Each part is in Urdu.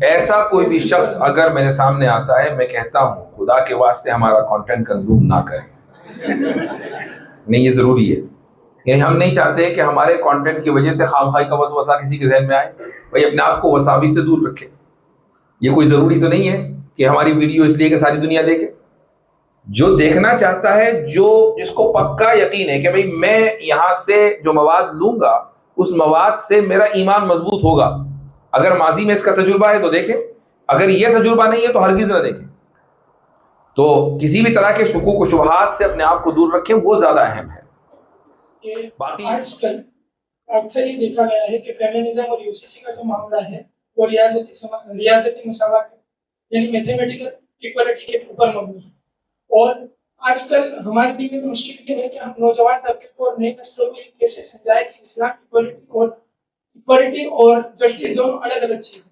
ایسا کوئی بھی شخص اگر میرے سامنے آتا ہے، میں کہتا ہوں خدا کے واسطے ہمارا کانٹینٹ کنزیوم نہ کریں، نہیں یہ ضروری ہے، یعنی ہم نہیں چاہتے کہ ہمارے کانٹینٹ کی وجہ سے خامخواہی کا وسوسہ کسی کے ذہن میں آئے. بھائی اپنے آپ کو وساوس سے دور رکھے. یہ کوئی ضروری تو نہیں ہے کہ ہماری ویڈیو اس لیے کہ ساری دنیا دیکھے. جو دیکھنا چاہتا ہے، جس کو پکا یقین ہے کہ بھئی میں یہاں سے جو مواد لوں گا اس مواد سے میرا ایمان مضبوط ہوگا، اگر ماضی میں اس کا تجربہ ہے تو دیکھیں، اگر یہ تجربہ نہیں ہے تو ہرگز نہ دیکھیں. تو کسی بھی طرح کے شکوک و شبہات سے اپنے آپ کو دور رکھیں، وہ زیادہ اہم ہے. باقی آج کل اکثر یہ دیکھا گیا ہے کہ فیمنزم اور یوسیسی کا جو معاملہ ہے وہ ریاضتی مساوات یعنی میتھمیٹیکل ایکوالٹی کے اوپر مبنی ہے. اور آج کل ہمارے دین میں مشکل یہ ہے کہ ہم نوجوان طبقے کو اور نئی نسلوں کو کیسے سمجھائیں کہ اسلام ایکوالٹی اور جسٹس دونوں الگ الگ چیزیں.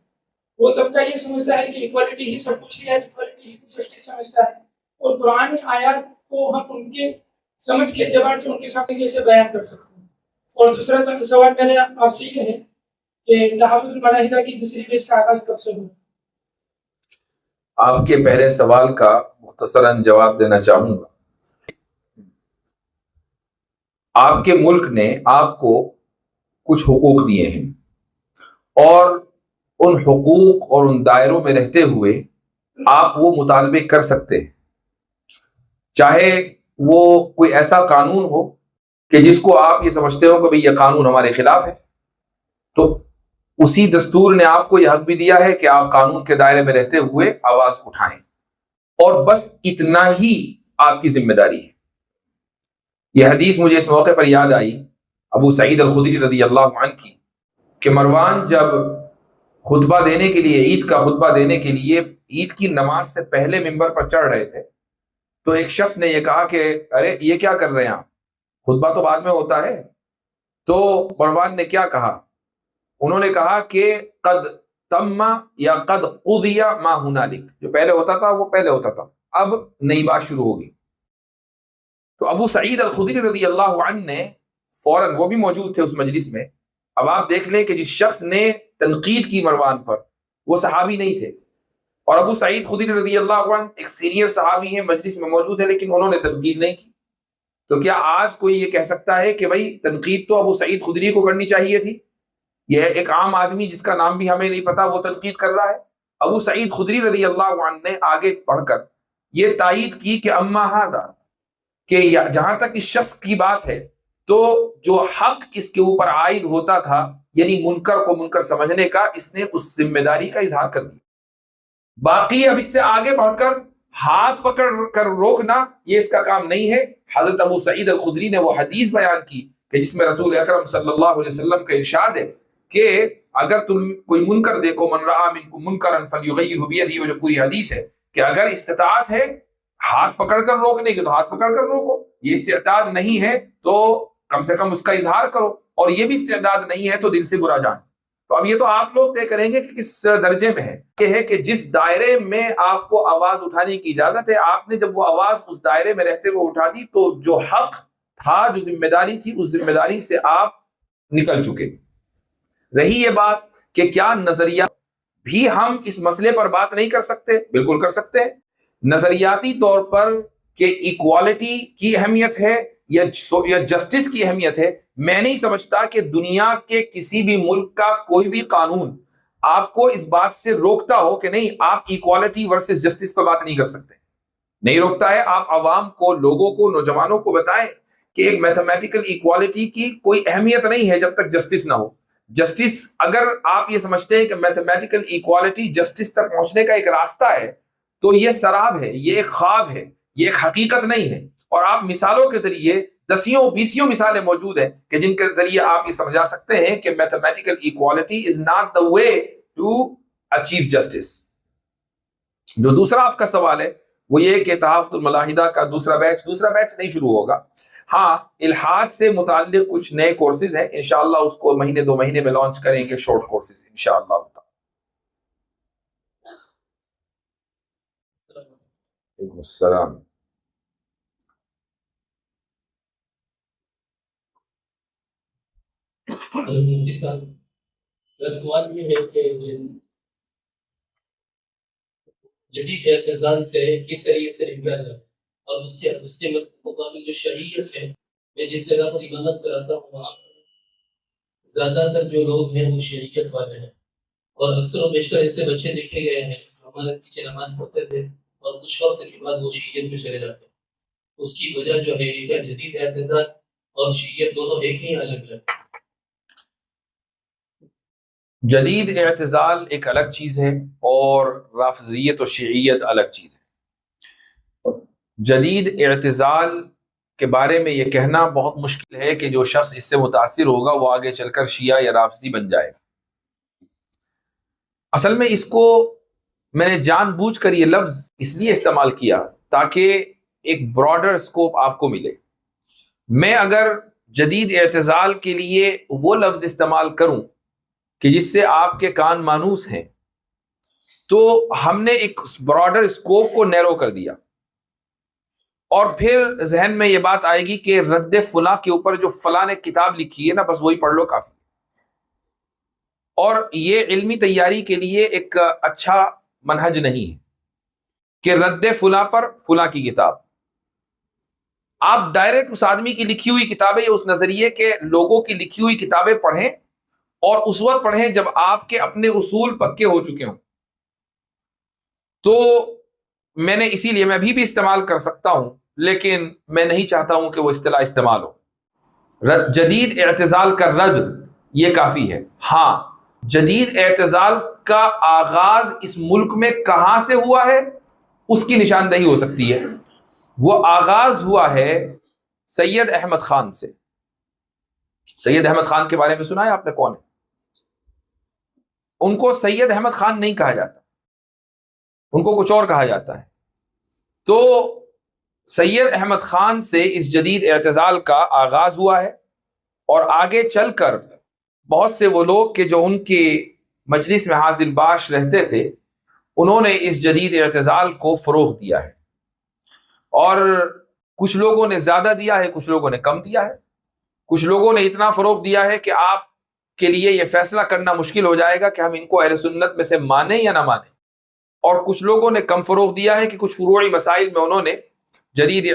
وہ طبقہ یہ سمجھتا ہے کہ ایکوالٹی ہی سب کچھ ہے، ایکوالٹی ہی جسٹس سمجھتا ہے، اور قرآن آیات کو ہم ان کے سمجھ کے اعتبار سے ان کے سامنے کیسے بیان کر سکتے ہیں. اور دوسرا سوال میرا آپ سے یہ ہے کہ تحفظ الملاحدہ کی دوسری بیچ کا آغاز کب سے ہوا؟ آپ کے پہلے سوال کا مختصراً جواب دینا چاہوں گا. آپ کے ملک نے آپ کو کچھ حقوق دیے ہیں، اور ان حقوق اور ان دائروں میں رہتے ہوئے آپ وہ مطالبے کر سکتے ہیں، چاہے وہ کوئی ایسا قانون ہو کہ جس کو آپ یہ سمجھتے ہو کہ بھئی یہ قانون ہمارے خلاف ہے، تو اسی دستور نے آپ کو یہ حق بھی دیا ہے کہ آپ قانون کے دائرے میں رہتے ہوئے آواز اٹھائیں، اور بس اتنا ہی آپ کی ذمہ داری ہے. یہ حدیث مجھے اس موقع پر یاد آئی ابو سعید الخدری رضی اللہ عنہ کی، کہ مروان جب خطبہ دینے کے لیے، عید کا خطبہ دینے کے لیے عید کی نماز سے پہلے ممبر پر چڑھ رہے تھے، تو ایک شخص نے یہ کہا کہ ارے یہ کیا کر رہے ہیں آپ، خطبہ تو بعد میں ہوتا ہے. تو مروان نے کیا کہا؟ انہوں نے کہا کہ قد تم یا قد قضی ما ہنالک، جو پہلے ہوتا تھا وہ پہلے ہوتا تھا، اب نئی بات شروع ہوگی. تو ابو سعید الخدری رضی اللہ عنہ نے فوراً، وہ بھی موجود تھے اس مجلس میں، اب آپ دیکھ لیں کہ جس شخص نے تنقید کی مروان پر وہ صحابی نہیں تھے، اور ابو سعید خدری رضی اللہ عنہ ایک سینئر صحابی ہیں، مجلس میں موجود ہے، لیکن انہوں نے تنقید نہیں کی. تو کیا آج کوئی یہ کہہ سکتا ہے کہ بھائی تنقید تو ابو سعید خدری کو کرنی چاہیے تھی؟ یہ ایک عام آدمی جس کا نام بھی ہمیں نہیں پتا وہ تنقید کر رہا ہے. ابو سعید خدری رضی اللہ عنہ نے آگے پڑھ کر یہ تائید کی کہ اما ھذا، کہ جہاں تک اس شخص کی بات ہے تو جو حق اس کے اوپر عائد ہوتا تھا، یعنی منکر کو منکر سمجھنے کا، اس نے اس ذمہ داری کا اظہار کر دیا. باقی اب اس سے آگے بڑھ کر ہاتھ پکڑ کر روکنا یہ اس کا کام نہیں ہے. حضرت ابو سعید الخدری نے وہ حدیث بیان کی کہ جس میں رسول اکرم صلی اللہ علیہ وسلم کا ارشاد ہے کہ اگر تم کوئی منکر دیکھو، من رأى منکم منکرا فلیغیرہ بیدہ، وہ جو پوری حدیث ہے کہ اگر استطاعت ہے ہاتھ پکڑ کر روکنے کی تو ہاتھ پکڑ کر روکو، یہ استعداد نہیں ہے تو کم سے کم اس کا اظہار کرو، اور یہ بھی استعداد نہیں ہے تو دل سے برا جان. تو اب یہ تو آپ لوگ طے کریں گے کہ کس درجے میں ہے. یہ ہے کہ جس دائرے میں آپ کو آواز اٹھانے کی اجازت ہے، آپ نے جب وہ آواز اس دائرے میں رہتے ہوئے اٹھا دی تو جو حق تھا، جو ذمہ داری تھی، اس ذمہ داری سے آپ نکل چکے. رہی یہ بات کہ کیا نظریہ بھی ہم اس مسئلے پر بات نہیں کر سکتے؟ بالکل کر سکتے ہیں. نظریاتی طور پر کہ ایکوالٹی کی اہمیت ہے یا جسٹس کی اہمیت ہے، میں نہیں سمجھتا کہ دنیا کے کسی بھی ملک کا کوئی بھی قانون آپ کو اس بات سے روکتا ہو کہ نہیں آپ ایکوالٹی ورسز جسٹس پر بات نہیں کر سکتے. نہیں روکتا ہے. آپ عوام کو، لوگوں کو، نوجوانوں کو بتائیں کہ ایک میتھمیٹیکل ایکوالٹی کی کوئی اہمیت نہیں ہے جب تک جسٹس نہ ہو. جسٹس، اگر آپ یہ سمجھتے ہیں کہ میتھمیٹیکل ایکوالٹی جسٹس تک پہنچنے کا ایک راستہ ہے تو یہ سراب ہے، یہ ایک خواب ہے، یہ ایک حقیقت نہیں ہے. اور آپ مثالوں کے ذریعے دسیوں بیسیوں مثالیں موجود ہیں کہ جن کے ذریعے آپ یہ سمجھا سکتے ہیں کہ mathematical equality is not the way to achieve justice. جو دوسرا آپ کا سوال ہے وہ یہ کہ تحفظ الملاحدہ کا دوسرا بیچ نہیں شروع ہوگا. ہاں، الحاد سے متعلق کچھ نئے کورسز ہیں، انشاءاللہ اس کو مہینے 2 مہینے میں لانچ کریں گے، شارٹ کورسز انشاءاللہ. وعلیکم السلام. مفتی صاحب، میرا سوال یہ ہے کہ جدید اعتزال سے کس طریقے سے نکلا جائے، اور اس کے مقابل جو شریعت ہے، میں جس جگہ پر عبادت کراتا ہوں وہاں زیادہ تر جو لوگ ہیں وہ شریعت والے ہیں، اور اکثر و بیشتر ایسے بچے دیکھے گئے ہیں جو ہمارے پیچھے نماز پڑھتے تھے اور کچھ وقت کے بعد وہ شریعت میں چلے جاتے ہیں۔ اس کی وجہ جو ہے یہ کیا جدید اعتزال اور شریعت دونوں ایک ہی الگ الگ؟ جدید اعتزال ایک الگ چیز ہے اور رافضیت و شیعیت الگ چیز ہے۔ جدید اعتزال کے بارے میں یہ کہنا بہت مشکل ہے کہ جو شخص اس سے متاثر ہوگا وہ آگے چل کر شیعہ یا رافضی بن جائے گا۔ اصل میں اس کو میں نے جان بوجھ کر یہ لفظ اس لیے استعمال کیا تاکہ ایک براڈر سکوپ آپ کو ملے۔ میں اگر جدید اعتزال کے لیے وہ لفظ استعمال کروں کہ جس سے آپ کے کان مانوس ہیں تو ہم نے ایک براڈر سکوپ کو نیرو کر دیا، اور پھر ذہن میں یہ بات آئے گی کہ رد فلاں کے اوپر جو فلاں نے کتاب لکھی ہے نا بس وہی پڑھ لو کافی، اور یہ علمی تیاری کے لیے ایک اچھا منہج نہیں ہے کہ رد فلاں پر فلاں کی کتاب۔ آپ ڈائریکٹ اس آدمی کی لکھی ہوئی کتابیں یا اس نظریے کے لوگوں کی لکھی ہوئی کتابیں پڑھیں، اور اس وقت پڑھیں جب آپ کے اپنے اصول پکے ہو چکے ہوں۔ تو میں نے اسی لیے میں ابھی بھی استعمال کر سکتا ہوں، لیکن میں نہیں چاہتا ہوں کہ وہ اصطلاح استعمال ہو۔ جدید اعتزال کا رد یہ کافی ہے۔ ہاں، جدید اعتزال کا آغاز اس ملک میں کہاں سے ہوا ہے اس کی نشاندہی ہو سکتی ہے۔ وہ آغاز ہوا ہے سید احمد خان سے۔ سید احمد خان کے بارے میں سنا ہے آپ نے؟ کون ہے؟ ان کو سید احمد خان نہیں کہا جاتا، ان کو کچھ اور کہا جاتا ہے۔ تو سید احمد خان سے اس جدید اعتزال کا آغاز ہوا ہے، اور آگے چل کر بہت سے وہ لوگ کہ جو ان کے مجلس میں حاضر باش رہتے تھے انہوں نے اس جدید اعتزال کو فروغ دیا ہے، اور کچھ لوگوں نے زیادہ دیا ہے، کچھ لوگوں نے کم دیا ہے۔ کچھ لوگوں نے اتنا فروغ دیا ہے کہ آپ کے لیے یہ فیصلہ کرنا مشکل ہو جائے گا کہ ہم ان کو اہل سنت میں سے مانیں یا نہ مانیں، اور کچھ لوگوں نے کم فروغ دیا ہے کہ کچھ فروعی مسائل میں انہوں نے جدید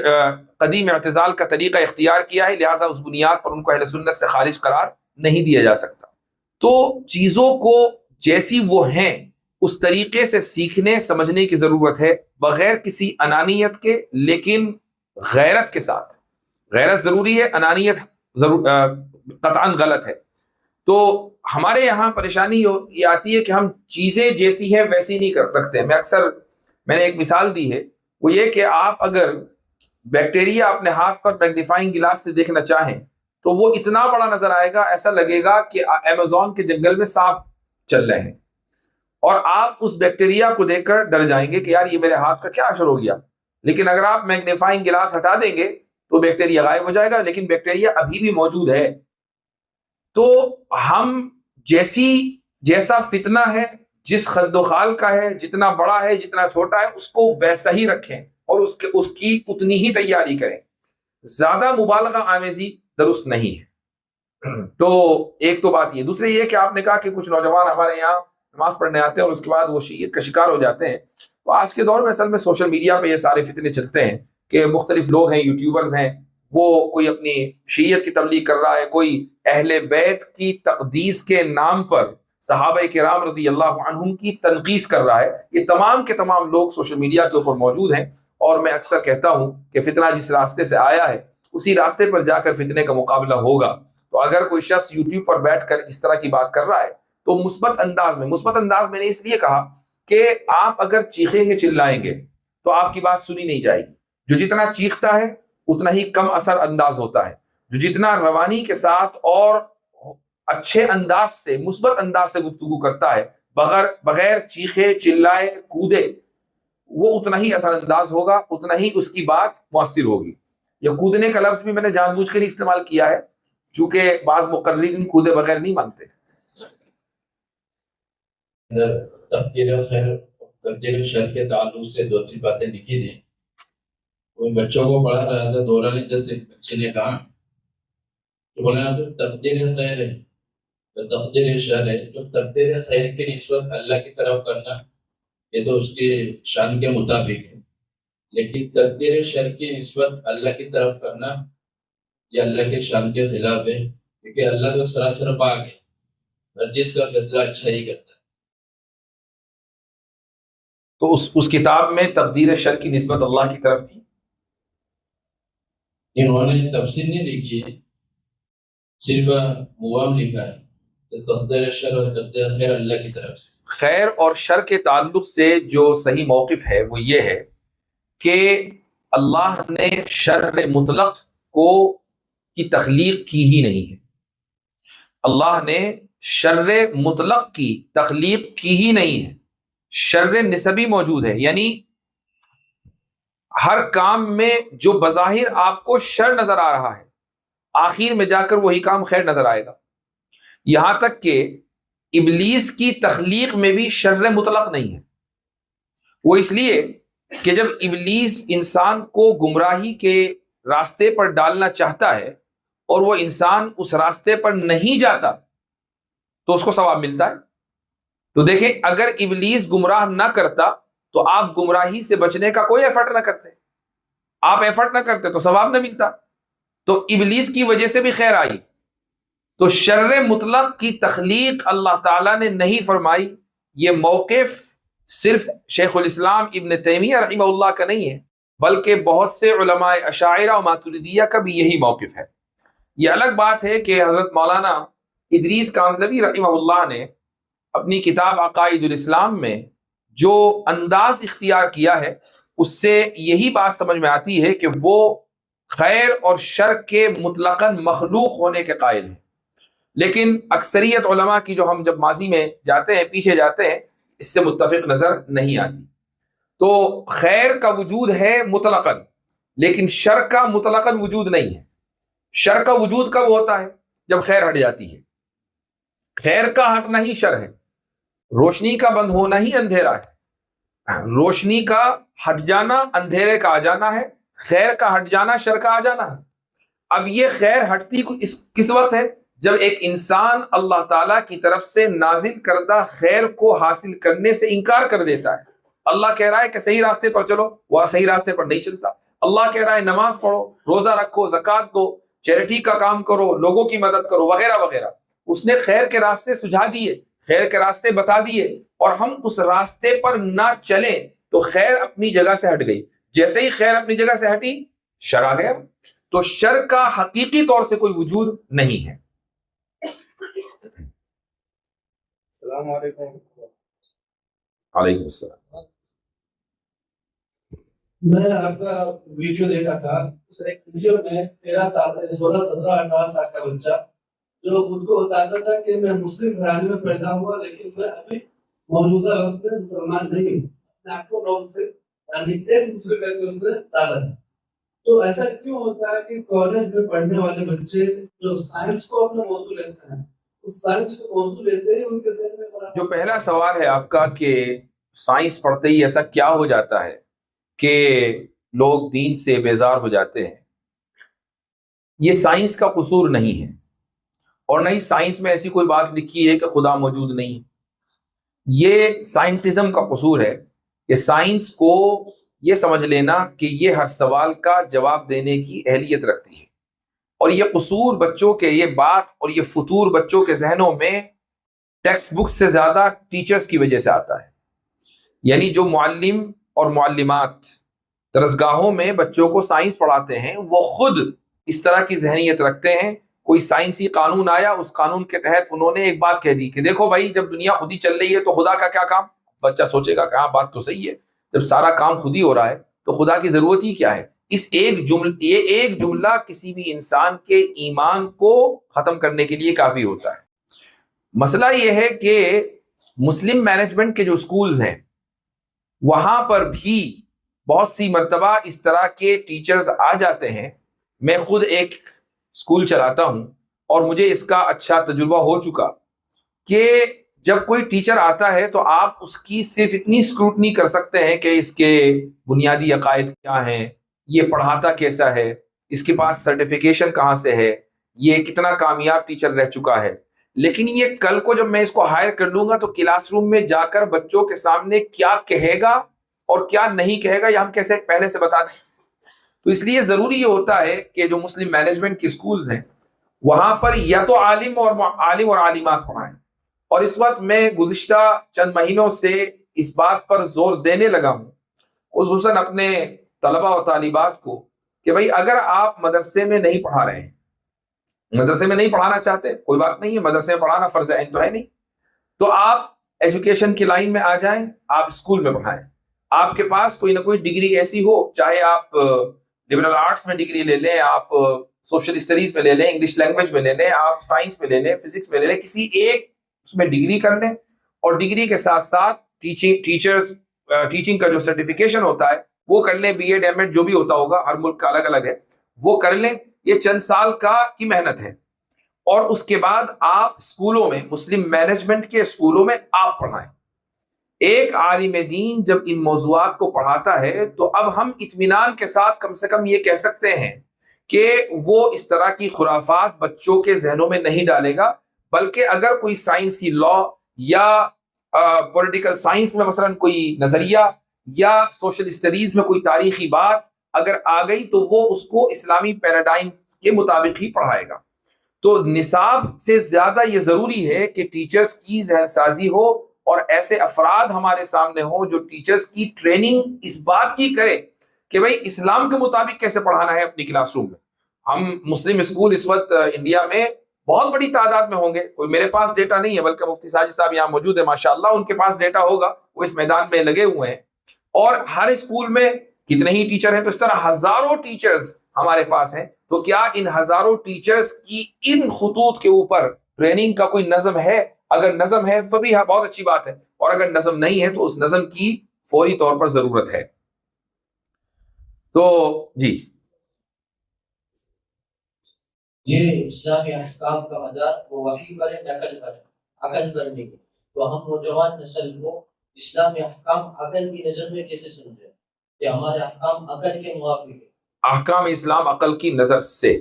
قدیم اعتزال کا طریقہ اختیار کیا ہے، لہٰذا اس بنیاد پر ان کو اہل سنت سے خارج قرار نہیں دیا جا سکتا۔ تو چیزوں کو جیسی وہ ہیں اس طریقے سے سیکھنے سمجھنے کی ضرورت ہے، بغیر کسی انانیت کے، لیکن غیرت کے ساتھ۔ غیرت ضروری ہے، انانیت قطعاً غلط ہے۔ تو ہمارے یہاں پریشانی یہ آتی ہے کہ ہم چیزیں جیسی ہے ویسی نہیں رکھتے ہیں۔ میں نے ایک مثال دی ہے، وہ یہ کہ آپ اگر بیکٹیریا اپنے ہاتھ پر میگنیفائنگ گلاس سے دیکھنا چاہیں تو وہ اتنا بڑا نظر آئے گا، ایسا لگے گا کہ ایمیزون کے جنگل میں سانپ چل رہے ہیں، اور آپ اس بیکٹیریا کو دیکھ کر ڈر جائیں گے کہ یار یہ میرے ہاتھ کا کیا اثر ہو گیا۔ لیکن اگر آپ میگنیفائنگ گلاس ہٹا دیں گے تو بیکٹیریا غائب ہو جائے گا، لیکن بیکٹیریا ابھی بھی موجود ہے۔ تو ہم جیسا فتنہ ہے، جس خد و خال کا ہے، جتنا بڑا ہے جتنا چھوٹا ہے، اس کو ویسا ہی رکھیں اور اس کی اتنی ہی تیاری کریں۔ زیادہ مبالغہ آمیزی درست نہیں ہے۔ تو ایک تو بات یہ، دوسرے یہ کہ آپ نے کہا کہ کچھ نوجوان ہمارے یہاں نماز پڑھنے آتے ہیں اور اس کے بعد وہ شیعیت کا شکار ہو جاتے ہیں۔ تو آج کے دور میں اصل میں سوشل میڈیا پہ یہ سارے فتنے چلتے ہیں کہ مختلف لوگ ہیں، یوٹیوبرز ہیں، وہ کوئی اپنی شیعیت کی تبلیغ کر رہا ہے، کوئی اہل بیت کی تقدیس کے نام پر صحابہ کرام رضی اللہ عنہم کی تنقیص کر رہا ہے۔ یہ تمام کے تمام لوگ سوشل میڈیا کے اوپر موجود ہیں، اور میں اکثر کہتا ہوں کہ فتنہ جس راستے سے آیا ہے اسی راستے پر جا کر فتنے کا مقابلہ ہوگا۔ تو اگر کوئی شخص یوٹیوب پر بیٹھ کر اس طرح کی بات کر رہا ہے تو مثبت انداز میں نے اس لیے کہا کہ آپ اگر چیخیں گے چلائیں گے تو آپ کی بات سنی نہیں جائے گی۔ جو جتنا چیختا ہے اتنا ہی کم اثر انداز ہوتا ہے، جو جتنا روانی کے ساتھ اور اچھے انداز سے، مثبت انداز سے گفتگو کرتا ہے، بغیر چیخے چلائے کودے، وہ اتنا ہی اثر انداز ہوگا، اتنا ہی اس کی بات مؤثر ہوگی۔ یہ کودنے کا لفظ بھی میں نے جان بوجھ کے نہیں استعمال کیا ہے، چونکہ بعض مقررین کودے بغیر نہیں مانتے۔ تقدیر شر کے تعلق سے دو تین باتیں لکھی تھیں، وہ بچوں کو پڑھا رہا تھا، دورانی جیسے بچے نے کہا کہ بولا تقدیر خیر ہے تو تقدیر شر ہے، تو تقدیر خیر کی نسبت اللہ کی طرف کرنا یہ تو اس کے شان کے مطابق ہے، لیکن تقدیر شر کی نسبت اللہ کی طرف کرنا یہ اللہ کے شان کے خلاف ہے، کیونکہ اللہ تو سراسر پاک ہے، ہر چیز کا فیصلہ اچھا ہی کرتا ہے۔ تو اس کتاب میں تقدیر شر کی نسبت اللہ کی طرف تھی؟ انہوں نے تفسیر نہیں لکھی ہے، صرف موام لکھا ہے کہ تقدیر شر اور تقدیر خیر اللہ کی طرف سے۔ خیر اور شر کے تعلق سے جو صحیح موقف ہے وہ یہ ہے کہ اللہ نے شر مطلق کی تخلیق کی ہی نہیں ہے۔ اللہ نے شر مطلق کی تخلیق کی ہی نہیں ہے، شر نسبی موجود ہے، یعنی ہر کام میں جو بظاہر آپ کو شر نظر آ رہا ہے آخر میں جا کر وہی کام خیر نظر آئے گا۔ یہاں تک کہ ابلیس کی تخلیق میں بھی شر مطلق نہیں ہے، وہ اس لیے کہ جب ابلیس انسان کو گمراہی کے راستے پر ڈالنا چاہتا ہے اور وہ انسان اس راستے پر نہیں جاتا تو اس کو ثواب ملتا ہے۔ تو دیکھیں، اگر ابلیس گمراہ نہ کرتا تو آپ گمراہی سے بچنے کا کوئی ایفرٹ نہ کرتے، آپ ایفرٹ نہ کرتے تو ثواب نہ ملتا۔ تو ابلیس کی وجہ سے بھی خیر آئی۔ تو شر مطلق کی تخلیق اللہ تعالیٰ نے نہیں فرمائی، یہ موقف صرف شیخ الاسلام ابن تیمیہ رحمہ اللہ کا نہیں ہے، بلکہ بہت سے علماء اشاعرہ و ماتریدیہ کا بھی یہی موقف ہے۔ یہ الگ بات ہے کہ حضرت مولانا ادریس کاندھلوی رحمہ اللہ نے اپنی کتاب عقائد الاسلام میں جو انداز اختیار کیا ہے اس سے یہی بات سمجھ میں آتی ہے کہ وہ خیر اور شر کے مطلقاً مخلوق ہونے کے قائل ہیں، لیکن اکثریت علماء کی جو ہم جب ماضی میں جاتے ہیں پیچھے جاتے ہیں اس سے متفق نظر نہیں آتی۔ تو خیر کا وجود ہے مطلقاً، لیکن شر کا مطلقاً وجود نہیں ہے۔ شر کا وجود کب ہوتا ہے؟ جب خیر ہٹ جاتی ہے۔ خیر کا ہٹنا ہی شر ہے، روشنی کا بند ہونا ہی اندھیرا ہے، روشنی کا ہٹ جانا اندھیرے کا آ جانا ہے، خیر کا ہٹ جانا شر کا آ جانا ہے۔ اب یہ خیر ہٹتی کس وقت ہے؟ جب ایک انسان اللہ تعالیٰ کی طرف سے نازل کردہ خیر کو حاصل کرنے سے انکار کر دیتا ہے۔ اللہ کہہ رہا ہے کہ صحیح راستے پر چلو، وہ صحیح راستے پر نہیں چلتا۔ اللہ کہہ رہا ہے نماز پڑھو، روزہ رکھو، زکوٰۃ دو، چیریٹی کا کام کرو، لوگوں کی مدد کرو، وغیرہ وغیرہ۔ اس نے خیر کے راستے سجھا دیے، خیر کے راستے بتا دیے، اور ہم اس راستے پر نہ چلیں تو خیر اپنی جگہ سے ہٹ گئی۔ جیسے ہی خیر اپنی جگہ سے ہٹی شر آ گیا۔ تو شر کا حقیقی طور سے کوئی وجود نہیں ہے۔ السلام علیکم۔ علیکم السلام۔ میں آپ کا ویڈیو دیکھا تھا، اس ایک ویڈیو میں 13 سال 16 17 18 سال کا بچہ جو خود کو بتاتا تھا کہ میں مسلم گھرانے میں پیدا ہوا لیکن میں ابھی موجودہ وقت میں مسلمان نہیں ہوں، اپنے آپ کو نام سے یعنی ایک مسلم کر کے اس نے ڈالا تھا۔ تو ایسا کیوں ہوتا ہے کہ کالج میں پڑھنے والے بچے جو سائنس کو اپنا موضوع لیتے ہیں، اس سائنس کو موضوع لیتے ہی ان کے ذہن میں جو پہلا سوال ہے آپ کا کہ سائنس پڑھتے ہی ایسا کیا ہو جاتا ہے کہ لوگ دین سے بیزار ہو جاتے ہیں، یہ سائنس کا قصور نہیں ہے، اور نہ ہی سائنس میں ایسی کوئی بات لکھی ہے کہ خدا موجود نہیں۔ یہ سائنٹزم کا قصور ہے کہ سائنس کو یہ سمجھ لینا کہ یہ ہر سوال کا جواب دینے کی اہلیت رکھتی ہے، اور یہ قصور بچوں کے، یہ بات اور یہ فطور بچوں کے ذہنوں میں ٹیکسٹ بک سے زیادہ ٹیچرز کی وجہ سے آتا ہے۔ یعنی جو معلم اور معلمات درسگاہوں میں بچوں کو سائنس پڑھاتے ہیں وہ خود اس طرح کی ذہنیت رکھتے ہیں۔ کوئی سائنسی قانون آیا، اس قانون کے تحت انہوں نے ایک بات کہہ دی کہ دیکھو بھائی جب دنیا خود ہی چل رہی ہے تو خدا کا کیا کام؟ بچہ سوچے گا کہ ہاں بات تو صحیح ہے، جب سارا کام خود ہی ہو رہا ہے تو خدا کی ضرورت ہی کیا ہے؟ یہ ایک جملہ کسی بھی انسان کے ایمان کو ختم کرنے کے لیے کافی ہوتا ہے۔ مسئلہ یہ ہے کہ مسلم مینجمنٹ کے جو سکولز ہیں وہاں پر بھی بہت سی مرتبہ اس طرح کے ٹیچرز آ جاتے ہیں۔ میں خود ایک سکول چلاتا ہوں اور مجھے اس کا اچھا تجربہ ہو چکا کہ جب کوئی ٹیچر آتا ہے تو آپ اس کی صرف اتنی اسکروٹنی کر سکتے ہیں کہ اس کے بنیادی عقائد کیا ہیں، یہ پڑھاتا کیسا ہے، اس کے پاس سرٹیفیکیشن کہاں سے ہے، یہ کتنا کامیاب ٹیچر رہ چکا ہے۔ لیکن یہ کل کو جب میں اس کو ہائر کر لوں گا تو کلاس روم میں جا کر بچوں کے سامنے کیا کہے گا اور کیا نہیں کہے گا یہ ہم کیسے پہلے سے بتا دیں. تو اس لیے ضروری یہ ہوتا ہے کہ جو مسلم مینجمنٹ کی سکولز ہیں وہاں پر یا تو عالم اور عالمات پڑھائیں. اور اس وقت میں گزشتہ چند مہینوں سے اس بات پر زور دینے لگا ہوں خصوصاً اپنے طلبہ اور طالبات کو کہ بھائی اگر آپ مدرسے میں نہیں پڑھا رہے ہیں، مدرسے میں نہیں پڑھانا چاہتے، کوئی بات نہیں ہے، مدرسے میں پڑھانا فرض عین تو ہے نہیں، تو آپ ایجوکیشن کی لائن میں آ جائیں، آپ اسکول میں پڑھائیں. آپ کے پاس کوئی نہ کوئی ڈگری ایسی ہو، چاہے آپ لبرل آرٹس میں ڈگری لے لیں، آپ سوشل اسٹڈیز میں لے لیں، انگلش لینگویج میں لے لیں، آپ سائنس میں لے لیں، فزکس میں لے لیں، کسی ایک اس میں ڈگری کر لیں، اور ڈگری کے ساتھ ساتھ ٹیچنگ کا جو سرٹیفکیشن ہوتا ہے وہ کر لیں، بی ایڈ ایم ایڈ جو بھی ہوتا ہوگا، ہر ملک کا الگ الگ ہے، وہ کر لیں. یہ چند سال کی محنت ہے. اور اس کے بعد آپ اسکولوں میں، مسلم مینجمنٹ کے اسکولوں میں آپ پڑھائیں. ایک عالم دین جب ان موضوعات کو پڑھاتا ہے تو اب ہم اطمینان کے ساتھ کم سے کم یہ کہہ سکتے ہیں کہ وہ اس طرح کی خرافات بچوں کے ذہنوں میں نہیں ڈالے گا، بلکہ اگر کوئی سائنسی لا یا پولیٹیکل سائنس میں مثلا کوئی نظریہ یا سوشل اسٹڈیز میں کوئی تاریخی بات اگر آ گئی تو وہ اس کو اسلامی پیراڈائم کے مطابق ہی پڑھائے گا. تو نصاب سے زیادہ یہ ضروری ہے کہ ٹیچرز کی ذہن سازی ہو اور ایسے افراد ہمارے سامنے ہوں جو ٹیچرز کی ٹریننگ اس بات کی کرے کہ بھئی اسلام کے مطابق کیسے پڑھانا ہے اپنی کلاس روم میں. ہم مسلم اسکول اس وقت انڈیا میں بہت بڑی تعداد میں ہوں گے، کوئی میرے پاس ڈیٹا نہیں ہے بلکہ مفتی ساجد صاحب یہاں موجود ہے ماشاءاللہ، ان کے پاس ڈیٹا ہوگا، وہ اس میدان میں لگے ہوئے ہیں. اور ہر اسکول میں کتنے ہی ٹیچر ہیں، تو اس طرح ہزاروں ٹیچرز ہمارے پاس ہیں. تو کیا ان ہزاروں ٹیچرز کی ان خطوط کے اوپر ٹریننگ کا کوئی نظم ہے؟ اگر نظم ہے تو بھی بہت اچھی بات ہے، اور اگر نظم نہیں ہے تو اس نظم کی فوری طور پر ضرورت ہے. تو جی یہ اسلامی احکام کا مدار وہ وحی پر ہے، نقل پر ہے، عقل پر نہیں. تو ہم نوجوان نسل کو اسلامی احکام عقل کی نظر میں کیسے سمجھیں کہ ہمارے احکام عقل کے موافق ہے؟ احکام اسلام عقل کی نظر سے،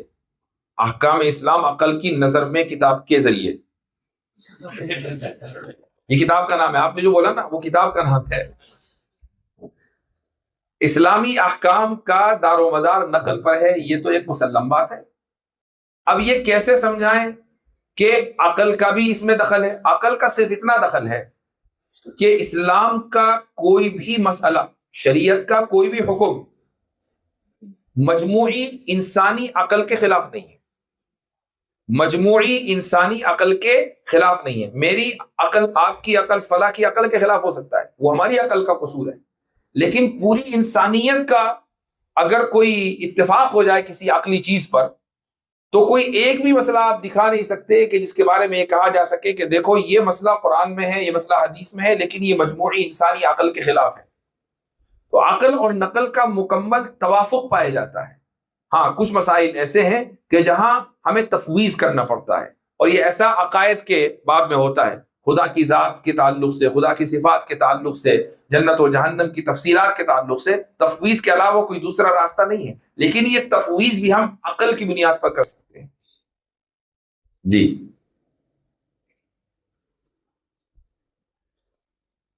احکام اسلام عقل کی نظر میں کتاب کے ذریعے، یہ کتاب کا نام ہے، آپ نے جو بولا نا وہ کتاب کا نام ہے. اسلامی احکام کا دار و مدار نقل پر ہے، یہ تو ایک مسلم بات ہے. اب یہ کیسے سمجھائیں کہ عقل کا بھی اس میں دخل ہے؟ عقل کا صرف اتنا دخل ہے کہ اسلام کا کوئی بھی مسئلہ، شریعت کا کوئی بھی حکم مجموعی انسانی عقل کے خلاف نہیں ہے، مجموعی انسانی عقل کے خلاف نہیں ہے. میری عقل، آپ کی عقل، فلاں کی عقل کے خلاف ہو سکتا ہے، وہ ہماری عقل کا قصور ہے، لیکن پوری انسانیت کا اگر کوئی اتفاق ہو جائے کسی عقلی چیز پر تو کوئی ایک بھی مسئلہ آپ دکھا نہیں سکتے کہ جس کے بارے میں یہ کہا جا سکے کہ دیکھو یہ مسئلہ قرآن میں ہے، یہ مسئلہ حدیث میں ہے، لیکن یہ مجموعی انسانی عقل کے خلاف ہے. تو عقل اور نقل کا مکمل توافق پایا جاتا ہے. ہاں کچھ مسائل ایسے ہیں کہ جہاں ہمیں تفویض کرنا پڑتا ہے، اور یہ ایسا عقائد کے باب میں ہوتا ہے، خدا کی ذات کے تعلق سے، خدا کی صفات کے تعلق سے، جنت و جہنم کی تفسیرات کے تعلق سے تفویض کے علاوہ کوئی دوسرا راستہ نہیں ہے، لیکن یہ تفویض بھی ہم عقل کی بنیاد پر کر سکتے ہیں. جی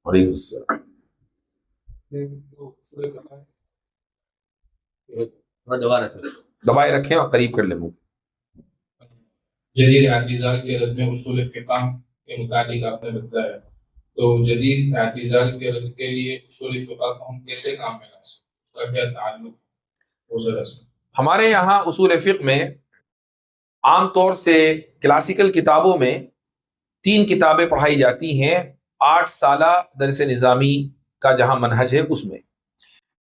وعلیکم السلام. دبائے رکھیں اور قریب کر لیں منہ. جدید اعتزال کے رد میں اصول فقہ کے متعلق آپ نے بتایا، تو جدید اعتزال کے رد کے لیے اصول فقہ کو ہم کیسے کام میں لا سکتے، اس کا کیا تعلق وہ ذرا سا. ہمارے یہاں اصول فقہ میں عام طور سے کلاسیکل کتابوں میں 3 کتابیں پڑھائی جاتی ہیں 8 سالہ درس نظامی کا جہاں منہج ہے اس میں.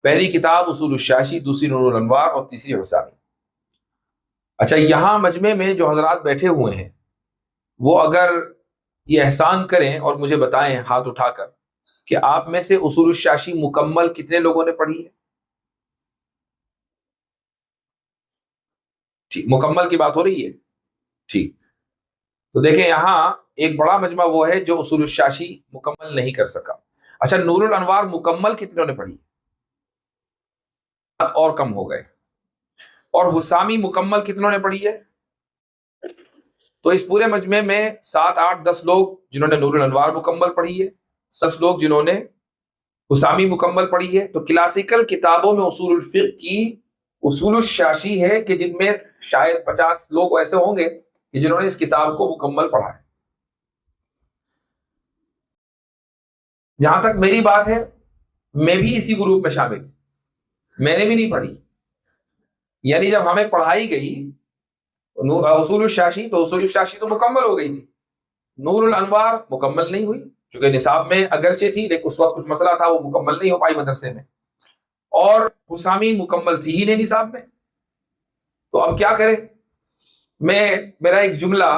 پہلی کتاب اصول الشاشی، دوسری نور الانوار اور تیسری حسامی. اچھا یہاں مجمع میں جو حضرات بیٹھے ہوئے ہیں وہ اگر یہ احسان کریں اور مجھے بتائیں ہاتھ اٹھا کر کہ آپ میں سے اصول الشاشی مکمل کتنے لوگوں نے پڑھی ہے؟ ٹھیک، مکمل کی بات ہو رہی ہے. ٹھیک، تو دیکھیں یہاں ایک بڑا مجمع وہ ہے جو اصول الشاشی مکمل نہیں کر سکا. اچھا نور الانوار مکمل کتنوں نے پڑھی؟ اور کم ہو گئے. اور حسامی مکمل کتنوں نے پڑھی ہے؟ تو اس پورے مجمع میں 7 8 10 لوگ جنہوں نے نور الانوار مکمل پڑھی ہے، 10 لوگ جنہوں نے حسامی مکمل پڑھی ہے. تو کلاسیکل کتابوں میں اصول الفقہ کی اصول الشاشی ہے کہ جن میں شاید 50 لوگ ایسے ہوں گے کہ جنہوں نے اس کتاب کو مکمل پڑھا ہے. جہاں تک میری بات ہے میں بھی اسی گروپ میں شامل ہوں، میں نے بھی نہیں پڑھی. یعنی جب ہمیں پڑھائی گئی اصول الشاشی تو اصول الشاشی تو مکمل ہو گئی تھی، نور الانوار مکمل نہیں ہوئی چونکہ نصاب میں اگرچہ تھی لیکن اس وقت کچھ مسئلہ تھا، وہ مکمل نہیں ہو پائی مدرسے میں، اور حسامی مکمل تھی ہی نہیں نصاب میں. تو اب کیا کریں؟ میرا ایک جملہ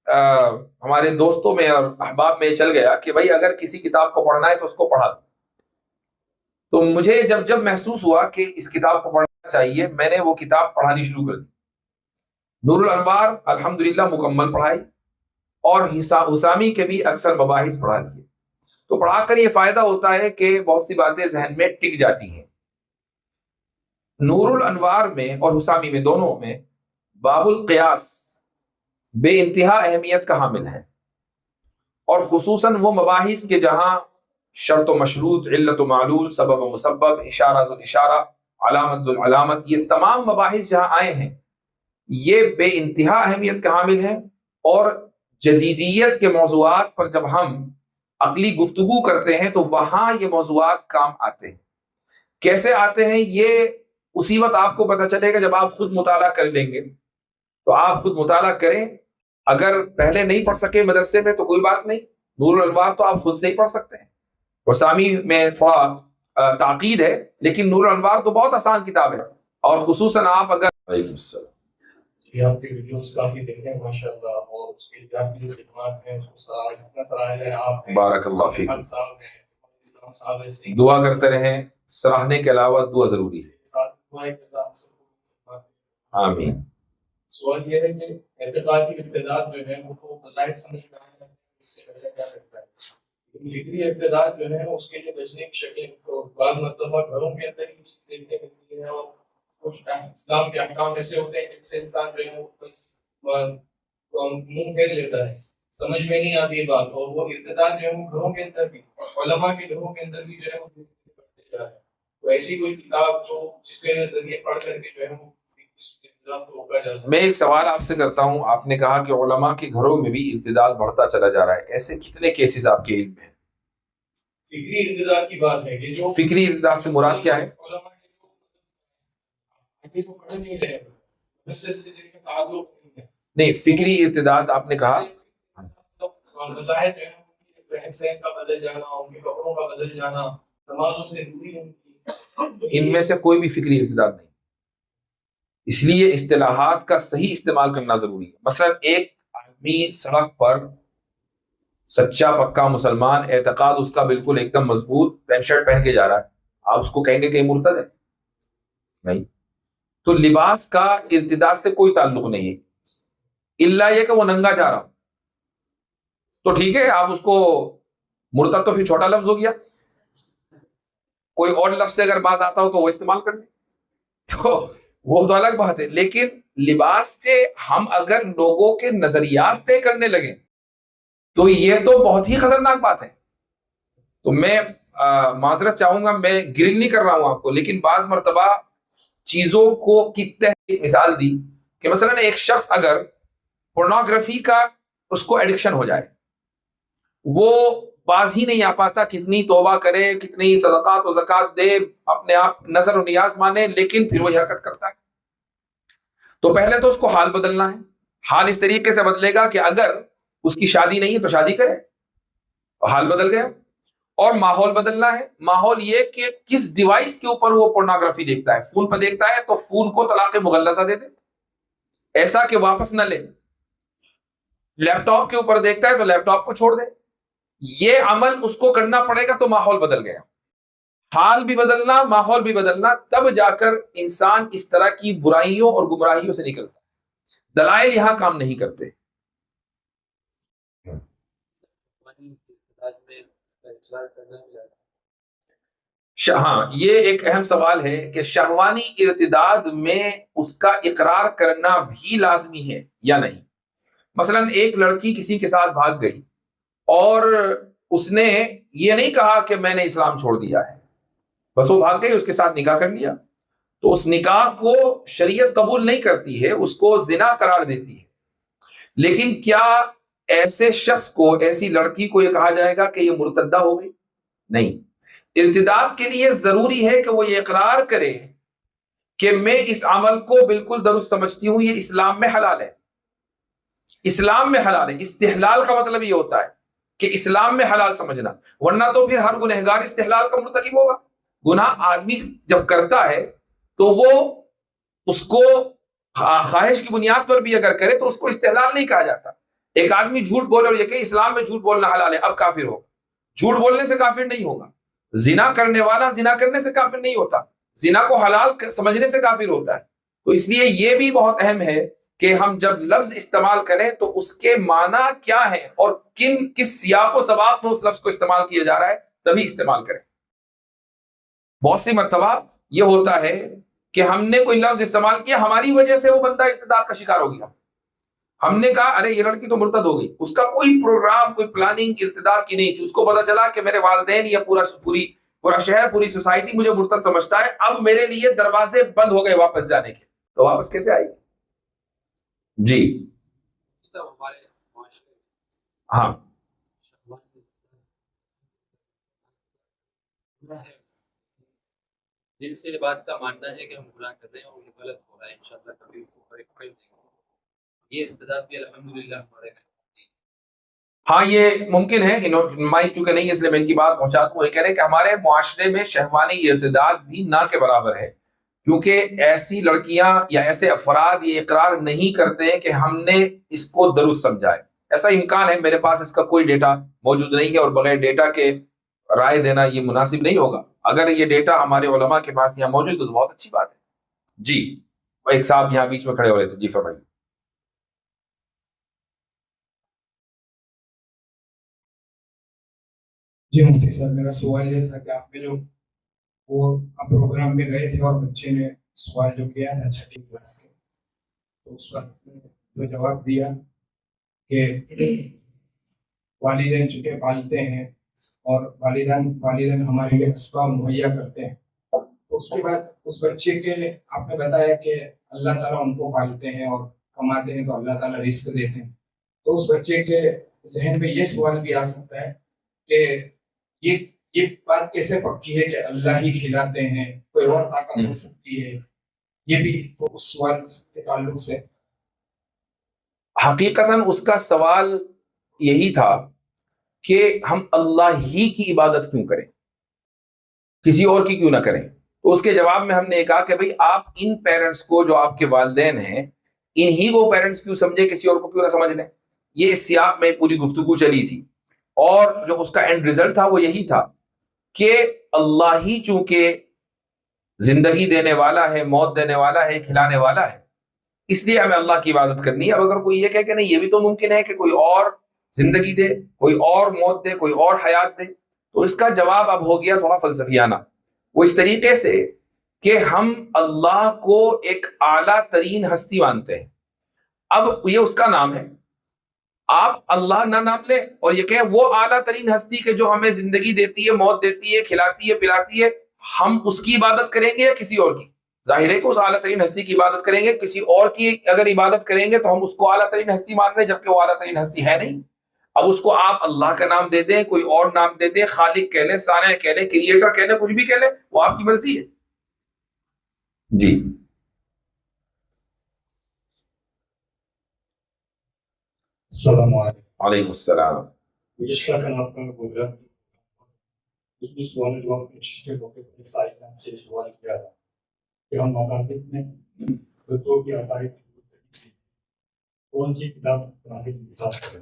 ہمارے دوستوں میں اور احباب میں چل گیا کہ بھائی اگر کسی کتاب کو پڑھنا ہے تو اس کو پڑھا دو. تو مجھے جب محسوس ہوا کہ اس کتاب کو پڑھنا چاہیے، میں نے وہ کتاب پڑھانی شروع کر دی. نور الانوار الحمدللہ مکمل پڑھائی اور حسامی کے بھی اکثر مباحث پڑھا دیے. تو پڑھا کر یہ فائدہ ہوتا ہے کہ بہت سی باتیں ذہن میں ٹک جاتی ہیں. نور الانوار میں اور حسامی میں دونوں میں باب القیاس بے انتہا اہمیت کا حامل ہے، اور خصوصاً وہ مباحث کے جہاں شرط و مشروط، علت و معلول، سبب و مسبب، اشارہ ذو الاشارہ، علامت ذو العلامت، یہ تمام مباحث جہاں آئے ہیں یہ بے انتہا اہمیت کا حامل ہے. اور جدیدیت کے موضوعات پر جب ہم عقلی گفتگو کرتے ہیں تو وہاں یہ موضوعات کام آتے ہیں. کیسے آتے ہیں یہ اسی وقت آپ کو پتہ چلے گا جب آپ خود مطالعہ کر لیں گے. تو آپ خود مطالعہ کریں، اگر پہلے نہیں پڑھ سکے مدرسے میں تو کوئی بات نہیں، نور الانوار تو آپ خود سے ہی پڑھ سکتے ہیں. حسامی میں تھوڑا تعقید ہے لیکن نور الانوار تو بہت آسان کتاب ہے، اور خصوصاً آپ اگر جی آپ کے ویڈیوز کافی دیکھتے ہیں ماشاءاللہ، اور اس کے لیے آپ کی جو خدمات ہیں اس کو سراہا ہے. آپ بارک اللہ فیک، صاحب ہیں، اسلام صاحب ہیں، دعا کرتے رہیں. سراہنے کے علاوہ دعا ضروری ہے. ساتھ دعائیں کرنا ہم سب کو. آمین. سوال یہ ہے کہ اعتقادی ارتداد جو ہے وہ تو بظاہر سمجھ میں آیا ہے اس سے بچا جا سکتا ہے، لیکن فکری ارتداد جو ہے اس کے لیے بچنے کی شکلیں تو بعض مرتبہ گھروں کے اندر ہی چیز دیکھنے ملتی ہے، اور کچھ اسلام کے احکام ایسے ہوتے ہیں جس سے انسان جو ہے وہ بس منہ پھیر لیتا ہے، سمجھ میں نہیں آتی یہ بات. اور وہ ارتداد جو ہے وہ گھروں کے اندر بھی، علماء کے گھروں کے اندر بھی جو ہے وہ بڑھتے جا رہے ہیں. تو ایسی کوئی کتاب جو جس کے ذریعے پڑھ کر کے جو ہے وہ میں ایک سوال آپ سے کرتا ہوں. آپ نے کہا کہ علماء کے گھروں میں بھی ارتداد بڑھتا چلا جا رہا ہے، ایسے کتنے کیسز آپ کے علم میں ہیں؟ فکری ارتداد کی بات ہے کہ جو فکری ارتداد سے مراد کیا ہے؟ علماء جو پڑھ نہیں رہے سے جن کا تعلق نہیں، فکری ارتداد آپ نے کہا مذاہب جو ہے رہن سہن کا بدل جانا، ان کے کپڑوں کا بدل جانا، نمازوں سے دوری ان کی، ان میں سے کوئی بھی فکری ارتداد نہیں. اس لیے اصطلاحات کا صحیح استعمال کرنا ضروری ہے. مثلا ایک آدمی سڑک پر سچا پکا مسلمان، اعتقاد اس کا بالکل ایک دم مضبوط، پینٹ شرٹ پہن کے جا رہا ہے، آپ اس کو کہیں گے کہ یہ مرتد ہے؟ نہیں. تو لباس کا ارتداد سے کوئی تعلق نہیں ہے، الا یہ کہ وہ ننگا جا رہا، تو ٹھیک ہے آپ اس کو مرتد، تو پھر چھوٹا لفظ ہو گیا. کوئی اور لفظ سے اگر باز آتا ہو تو وہ استعمال کر لیں، تو وہ تو الگ بات ہے. لیکن لباس سے ہم اگر لوگوں کے نظریات طے کرنے لگیں تو یہ تو بہت ہی خطرناک بات ہے. تو میں معذرت چاہوں گا، میں گرل نہیں کر رہا ہوں آپ کو، لیکن بعض مرتبہ چیزوں کو کی تحت مثال دی کہ مثلا ایک شخص اگر پورنوگرافی کا اس کو ایڈکشن ہو جائے، وہ باز ہی نہیں آ پاتا، کتنی توبہ کرے، کتنی صدقات و زکات دے، اپنے آپ نظر و نیاز مانے، لیکن پھر وہی حرکت کرتا ہے. تو پہلے تو اس کو حال بدلنا ہے. حال اس طریقے سے بدلے گا کہ اگر اس کی شادی نہیں ہے تو شادی کرے، حال بدل گیا. اور ماحول بدلنا ہے. ماحول یہ کہ کس ڈیوائس کے اوپر وہ پورنوگرافی دیکھتا ہے. فون پہ دیکھتا ہے تو فون کو طلاق مغلظہ دے دے، ایسا کہ واپس نہ لے. لیپ ٹاپ کے اوپر دیکھتا ہے تو لیپ ٹاپ کو چھوڑ دے. یہ عمل اس کو کرنا پڑے گا تو ماحول بدل گیا. حال بھی بدلنا، ماحول بھی بدلنا، تب جا کر انسان اس طرح کی برائیوں اور گمراہیوں سے نکلتا ہے. دلائل یہاں کام نہیں کرتے. ہاں، یہ ایک اہم سوال ہے کہ شہوانی ارتداد میں اس کا اقرار کرنا بھی لازمی ہے یا نہیں. مثلا ایک لڑکی کسی کے ساتھ بھاگ گئی اور اس نے یہ نہیں کہا کہ میں نے اسلام چھوڑ دیا ہے، بس وہ بھاگ گئی، اس کے ساتھ نکاح کر لیا، تو اس نکاح کو شریعت قبول نہیں کرتی ہے، اس کو زنا قرار دیتی ہے۔ لیکن کیا ایسے شخص کو، ایسی لڑکی کو یہ کہا جائے گا کہ یہ مرتدہ ہو گئی؟ نہیں۔ ارتداد کے لیے ضروری ہے کہ وہ یہ اقرار کرے کہ میں اس عمل کو بالکل درست سمجھتی ہوں، یہ اسلام میں حلال ہے، اسلام میں حلال ہے۔ استحلال کا مطلب یہ ہوتا ہے کہ اسلام میں حلال سمجھنا، ورنہ تو پھر ہر گنہگار استحلال کا مرتکب ہوگا۔ گناہ آدمی جب کرتا ہے تو وہ اس کو خواہش کی بنیاد پر بھی اگر کرے تو اس کو استحلال نہیں کہا جاتا۔ ایک آدمی جھوٹ بولے اور یہ کہ اسلام میں جھوٹ بولنا حلال ہے، اب کافر ہوگا۔ جھوٹ بولنے سے کافر نہیں ہوگا۔ زنا کرنے والا زنا کرنے سے کافر نہیں ہوتا، زنا کو حلال سمجھنے سے کافر ہوتا ہے۔ تو اس لیے یہ بھی بہت اہم ہے کہ ہم جب لفظ استعمال کریں تو اس کے معنی کیا ہے اور کس سیاق و سباق میں اس لفظ کو استعمال کیا جا رہا ہے تبھی استعمال کریں۔ بہت سی مرتبہ یہ ہوتا ہے کہ ہم نے کوئی لفظ استعمال کیا، ہماری وجہ سے وہ بندہ ارتداد کا شکار ہو گیا، ہم نے کہا ارے یہ لڑکی تو مرتد ہو گئی، اس کا کوئی پروگرام، کوئی پلاننگ ارتداد کی نہیں تھی، اس کو پتا چلا کہ میرے والدین یا پورا شہر، پوری سوسائٹی مجھے مرتد سمجھتا ہے، اب میرے لیے دروازے بند ہو گئے واپس جانے کے، تو واپس کیسے آئی؟ جی ہاں، دل سے بات کا ماننا ہے کہ ہم گناہ کر رہے ہیں اور یہ غلط ہو رہا ہے، انشاءاللہ کبھی اس کو کریکٹ دیں گے۔ یہ ارتداد بھی الحمدللہ ہمارے میں۔ ہاں یہ ممکن ہے، مائک چونکہ نہیں اس لیے میں ان کی بات پہنچا دوں۔ یہ کہہ رہے ہیں کہ ہمارے معاشرے میں شہوانی ارتداد بھی نہ کے برابر ہے، کیونکہ ایسی لڑکیاں یا ایسے افراد یہ اقرار نہیں کرتے کہ ہم نے اس کو درست سمجھا ہے۔ ایسا امکان ہے، میرے پاس اس کا کوئی ڈیٹا موجود نہیں ہے اور بغیر ڈیٹا کے رائے دینا یہ مناسب نہیں ہوگا۔ اگر یہ ڈیٹا ہمارے علماء کے پاس یہاں موجود ہے تو بہت اچھی بات ہے۔ جی ایک صاحب یہاں بیچ میں کھڑے ہو رہے تھے، جی فرمائیے۔ جی مفتی صاحب، میرا سوال یہ تھا کہ آپ نے جو وہ پروگرام میں گئے تھے اور بچے نے سوال جو کیا تھا 6ٹھی کلاس کے، تو اس کا جو جواب دیا کہ والدین چونکہ پالتے ہیں اور والدین ہمارے لیے اسباب مہیا کرتے ہیں، تو اس کے بعد اس بچے کے آپ نے بتایا کہ اللہ تعالیٰ ان کو پالتے ہیں اور کماتے ہیں تو اللہ تعالیٰ رزق دیتے ہیں، تو اس بچے کے ذہن میں یہ سوال بھی آ سکتا ہے کہ یہ بات کیسے پکی ہے کہ اللہ ہی کھلاتے ہیں، کوئی اور طاقت ہو سکتی ہے؟ یہ بھی اس سوال کے تعلق سے حقیقتاً اس کا سوال یہی تھا کہ ہم اللہ ہی کی عبادت کیوں کریں، کسی اور کی کیوں نہ کریں؟ تو اس کے جواب میں ہم نے کہا کہ بھئی آپ ان پیرنٹس کو جو آپ کے والدین ہیں انہی کو پیرنٹس کیوں سمجھے، کسی اور کو کیوں نہ سمجھ لیں؟ یہ اس سیاق میں پوری گفتگو چلی تھی اور جو اس کا اینڈ ریزلٹ تھا وہ یہی تھا کہ اللہ ہی چونکہ زندگی دینے والا ہے، موت دینے والا ہے، کھلانے والا ہے، اس لیے ہمیں اللہ کی عبادت کرنی ہے۔ اب اگر کوئی یہ کہے کہ نہیں یہ بھی تو ممکن ہے کہ کوئی اور زندگی دے، کوئی اور موت دے، کوئی اور حیات دے، تو اس کا جواب اب ہو گیا تھوڑا فلسفیانہ، وہ اس طریقے سے کہ ہم اللہ کو ایک اعلیٰ ترین ہستی مانتے ہیں۔ اب یہ اس کا نام ہے، آپ اللہ نہ نام لیں اور یہ کہیں وہ اعلیٰ ترین ہستی کہ جو ہمیں زندگی دیتی ہے، موت دیتی ہے، کھلاتی ہے، پلاتی ہے، ہم اس کی عبادت کریں گے یا کسی اور کی؟ ظاہر ہے کہ اس اعلیٰ ترین ہستی کی عبادت کریں گے، کسی اور کی اگر عبادت کریں گے تو ہم اس کو اعلیٰ ترین ہستی مان رہے ہیں جبکہ وہ اعلیٰ ترین ہستی ہے نہیں۔ اب اس کو آپ اللہ کا نام دے دیں، کوئی اور نام دے دیں، خالق کہہ لیں، صانع کہہ لیں، کریٹر کہہ لیں، کچھ بھی کہہ لیں، وہ آپ کی مرضی ہے۔ جی السلام علیکم۔ وعلیکم السلام۔ جس کا کل آپ کا پروگرام اس میں سوال جو آپ نے پچھلے موقع پر ایک سائل نام سے سوال کیا تھا کہ ہم مقاصد میں بچوں کی عقائد کی کون سی کتاب عقائد کے ساتھ کریں،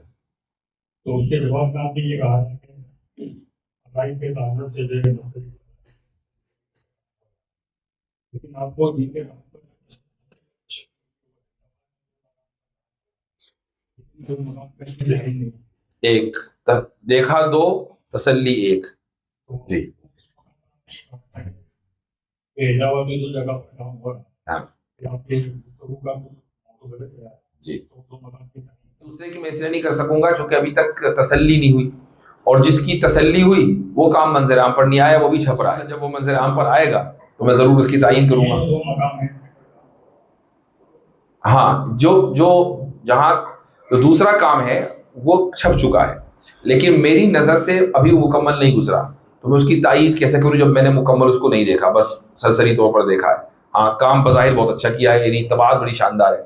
تو اس کے جواب میں آپ نے یہ کہا ہے کہ عقائد کے تعلق سے جو مختلف، لیکن آپ کو جن کے ایک دیکھا دو تسلی ایک۔ جی جگہ پر کام ہو ہاں رہا ہے، آپ کے گفتگو کا موضوع غلط ہے، جی تو مقام کے دوسرے کی میں اس لیے نہیں کر سکوں گا چونکہ ابھی تک تسلی نہیں ہوئی، اور جس کی تسلی ہوئی وہ کام منظر عام پر نہیں آیا، وہ بھی چھپ رہا ہے. جب وہ منظر عام پر آئے گا تو میں ضرور اس کی تعین کروں گا. دو مقام ہیں. ہاں، جہاں جو دوسرا کام ہے وہ چھپ چکا ہے، لیکن میری نظر سے ابھی مکمل نہیں گزرا، تو میں اس کی تائید کیسے کروں جب میں نے مکمل اس کو نہیں دیکھا، بس سرسری طور پر دیکھا ہے. ہاں، کام بظاہر بہت اچھا کیا ہے، یعنی طباعت بڑی شاندار ہے،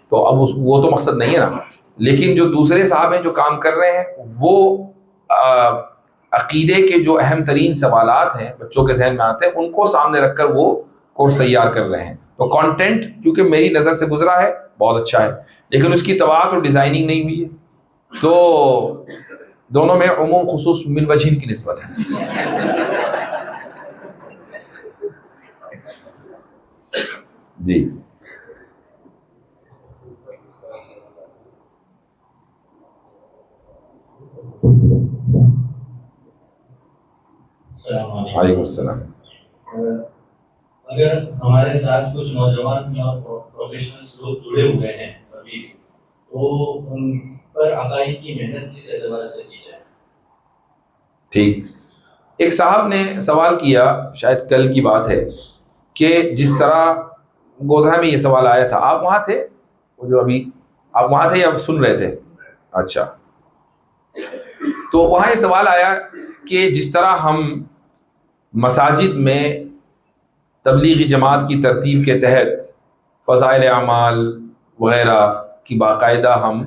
تو اب وہ تو مقصد نہیں ہے نا. لیکن جو دوسرے صاحب ہیں جو کام کر رہے ہیں وہ عقیدے کے جو اہم ترین سوالات ہیں بچوں کے ذہن میں آتے ہیں ان کو سامنے رکھ کر وہ کورس تیار کر رہے ہیں. تو کانٹینٹ کیونکہ میری نظر سے گزرا ہے بہت اچھا ہے، لیکن اس کی طباعت اور ڈیزائننگ نہیں ہوئی ہے، تو دونوں میں عموم خصوص من وجہین کی نسبت ہے. جی السلام علیکم. وعلیکم السلام. اگر ہمارے ساتھ کچھ نوجوان اور پروفیشنلز لوگ جڑے ہوئے ہیں ابھی، تو ان پر عقائد کی محنت کس اعتبار سے کی جائے؟ ٹھیک. ایک صاحب نے سوال کیا، شاید کل کی بات ہے، کہ جس طرح گودھا میں یہ سوال آیا تھا، آپ وہاں تھے؟ وہ جو ابھی آپ وہاں تھے یا سن رہے تھے؟ اچھا. تو وہاں یہ سوال آیا کہ جس طرح ہم مساجد میں تبلیغی جماعت کی ترتیب کے تحت فضائل اعمال وغیرہ کی باقاعدہ ہم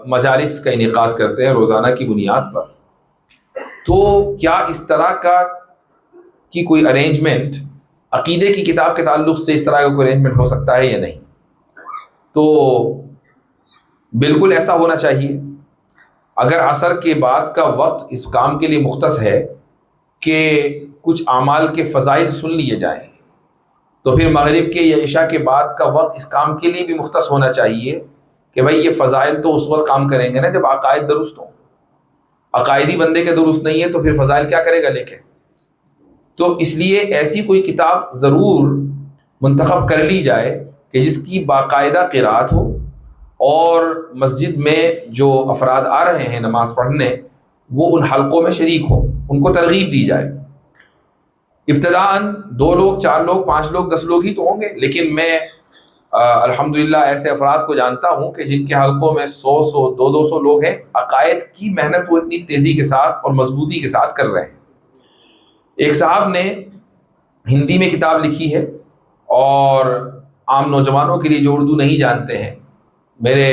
مجالس کا انعقاد کرتے ہیں روزانہ کی بنیاد پر، تو کیا اس طرح کی کوئی ارینجمنٹ عقیدے کی کتاب کے تعلق سے اس طرح کا کوئی ارینجمنٹ ہو سکتا ہے یا نہیں؟ تو بالکل ایسا ہونا چاہیے. اگر عصر کے بعد کا وقت اس کام کے لیے مختص ہے کہ کچھ اعمال کے فضائل سن لیے جائیں، تو پھر مغرب کے یا عشاء کے بعد کا وقت اس کام کے لیے بھی مختص ہونا چاہیے کہ بھائی یہ فضائل تو اس وقت کام کریں گے نا جب عقائد درست ہوں. عقائدی بندے کے درست نہیں ہے تو پھر فضائل کیا کرے گا لے کے؟ تو اس لیے ایسی کوئی کتاب ضرور منتخب کر لی جائے کہ جس کی باقاعدہ قرأت ہو، اور مسجد میں جو افراد آ رہے ہیں نماز پڑھنے وہ ان حلقوں میں شریک ہوں، ان کو ترغیب دی جائے. ابتداءً 2 لوگ 4 لوگ 5 لوگ 10 لوگ ہی تو ہوں گے، لیکن میں الحمدللہ ایسے افراد کو جانتا ہوں کہ جن کے حلقوں میں 100 200 لوگ ہیں، عقائد کی محنت وہ اتنی تیزی کے ساتھ اور مضبوطی کے ساتھ کر رہے ہیں. ایک صاحب نے ہندی میں کتاب لکھی ہے، اور عام نوجوانوں کے لیے جو اردو نہیں جانتے ہیں، میرے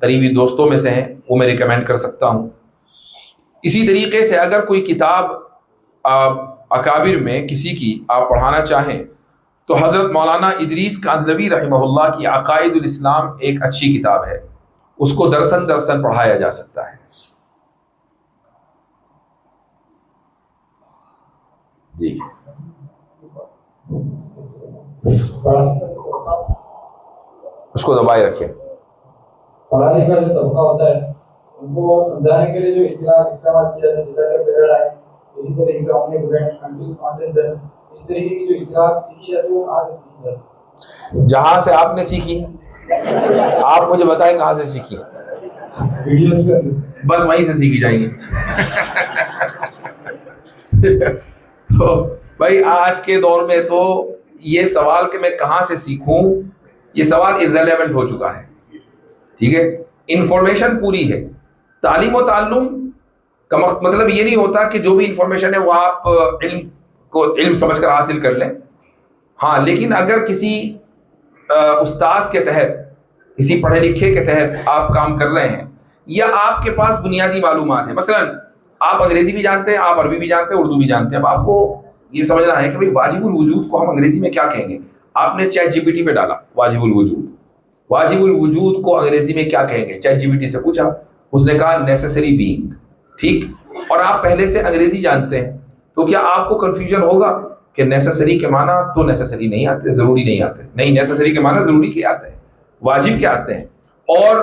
قریبی دوستوں میں سے ہیں، وہ میں ریکمینڈ کر سکتا ہوں. اسی طریقے سے اگر کوئی کتاب اکابر میں کسی کی آپ پڑھانا چاہیں تو حضرت مولانا ادریس کاندھلوی رحمہ اللہ کی عقائد الاسلام ایک اچھی کتاب ہے، اس کو درسن پڑھایا جا سکتا ہے. جی اس کو دبائے رکھیں. پڑھا لکھا جو طبقہ ہوتا ہے ان کو سمجھانے کے لیے جو اصطلاح استعمال کی جاتی ہے، جیسا کہ پیراڈائم، اسی طریقے سے اس طریقے کی جو اصطلاح سیکھی جاتی ہے وہ کہاں سے سیکھی جاتی ہے؟ جہاں سے آپ نے سیکھی، آپ مجھے بتائیں کہاں سے سیکھی؟ ویڈیوز کا بس وہیں سے سیکھی جائیں گی. تو بھائی آج کے دور میں تو یہ سوال کہ میں کہاں سے سیکھوں، یہ سوال irrelevant ہو چکا ہے. ٹھیک ہے، انفارمیشن پوری ہے. تعلیم و تعلم کا مطلب یہ نہیں ہوتا کہ جو بھی انفارمیشن ہے وہ آپ علم سمجھ کر حاصل کر لیں. ہاں، لیکن اگر کسی استاذ کے تحت، کسی پڑھے لکھے کے تحت آپ کام کر رہے ہیں، یا آپ کے پاس بنیادی معلومات ہیں، مثلا آپ انگریزی بھی جانتے ہیں، آپ عربی بھی جانتے ہیں، اردو بھی جانتے ہیں، اب آپ کو یہ سمجھنا ہے کہ بھائی واجب الوجود کو ہم انگریزی میں کیا کہیں گے. آپ نے چیٹ جی پی ٹی پہ ڈالا واجب الوجود کو انگریزی میں کیا کہیں گے، چیٹ جی پی ٹی سے پوچھا، اس نے کہا نیسیسری بینگ. ٹھیک، اور آپ پہلے سے انگریزی جانتے ہیں، تو کیا آپ کو کنفیوژن ہوگا کہ نیسیسری کے معنی تو نیسیسری نہیں آتے، ضروری نہیں آتے؟ نہیں، نیسیسری کے معنی ضروری کے آتے ہیں، واجب کے آتے ہیں، اور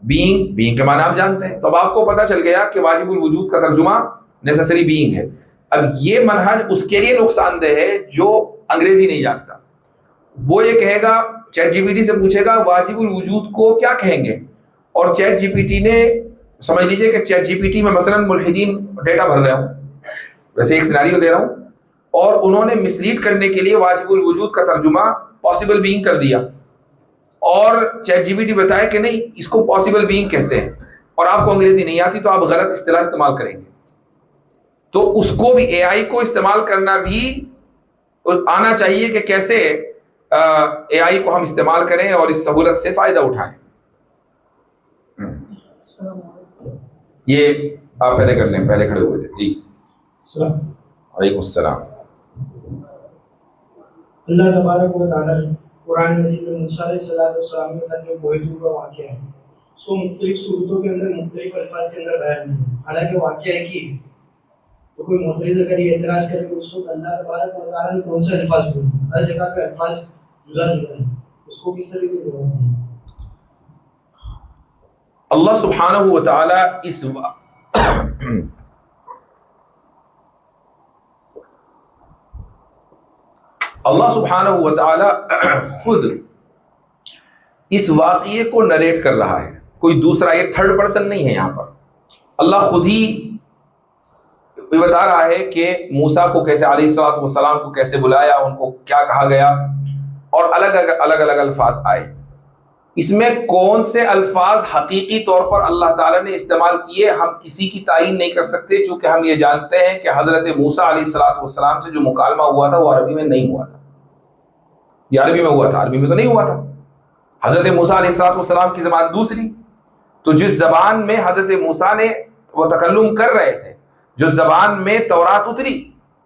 بینگ کے معنی آپ جانتے ہیں. تو اب آپ کو پتہ چل گیا کہ واجب الوجود کا ترجمہ نیسیسری بینگ ہے. اب یہ منہج اس کے لیے نقصان دہ ہے جو انگریزی نہیں جانتا. وہ یہ کہے گا، چیٹ جی پی ٹی سے پوچھے گا واجب الوجود کو کیا کہیں گے، اور چیٹ جی پی ٹی نے سمجھ لیجئے کہ چیٹ جی پی ٹی میں مثلاً ملحدین ڈیٹا بھر رہا ہوں، ویسے ایک سیناریو دے رہا ہوں، اور انہوں نے مسلیڈ کرنے کے لیے واجب الوجود کا ترجمہ پاسبل بینگ کر دیا، اور چیٹ جی پی ٹی بتایا کہ نہیں اس کو پاسبل بینگ کہتے ہیں، اور آپ کو انگریزی نہیں آتی تو آپ غلط اصطلاح استعمال کریں گے، تو اس کو بھی اے آئی کو استعمال کرنا بھی آنا چاہیے کہ کیسے اے آئی کو ہم استعمال کریں اور اس سہولت سے فائدہ اٹھائیں۔ یہ آپ پہلے کر لیں، پہلے کھڑے ہوئے تھے جی۔ وعلیکم السلام۔ اللہ تبارک و تعالیٰ نے قرآن مجید میں موسیٰ علیہ السلام کے ساتھ جو معاہدے کا واقعہ ہے اس کو مختلف صورتوں کے اندر مختلف الفاظ کے اندر بیان کیا، حالانکہ واقعہ ایک ہی ہے، تو کوئی معترض اگر یہ اعتراض کرے کہ اس کو اللہ تبارک و تعالیٰ نے کون سے الفاظ بولے، ہر جگہ پہ الفاظ جدا جدا ہیں، اس کو کس طریقے سے جواب دیں؟ اللہ سبحانہ و تعالیٰ اللہ سبحانہ و تعالیٰ خود اس واقعے کو نریٹ کر رہا ہے، کوئی دوسرا، یہ تھرڈ پرسن نہیں ہے، یہاں پر اللہ خود ہی بتا رہا ہے کہ موسیٰ کو کیسے علیہ الصلوۃ والسلام کو کیسے بلایا، ان کو کیا کہا گیا، اور الگ الگ الفاظ آئے۔ اس میں کون سے الفاظ حقیقی طور پر اللہ تعالیٰ نے استعمال کیے ہم کسی کی تعین نہیں کر سکتے، چونکہ ہم یہ جانتے ہیں کہ حضرت موسیٰ علیہ الصلوۃ والسلام سے جو مکالمہ ہوا تھا وہ عربی میں نہیں ہوا تھا، یہ عربی میں ہوا تھا، عربی میں تو نہیں ہوا تھا۔ حضرت موسیٰ علیہ الصلوۃ والسلام کی زبان دوسری، تو جس زبان میں حضرت موسیٰ نے وہ تکلم کر رہے تھے، جو زبان میں تورات اتری،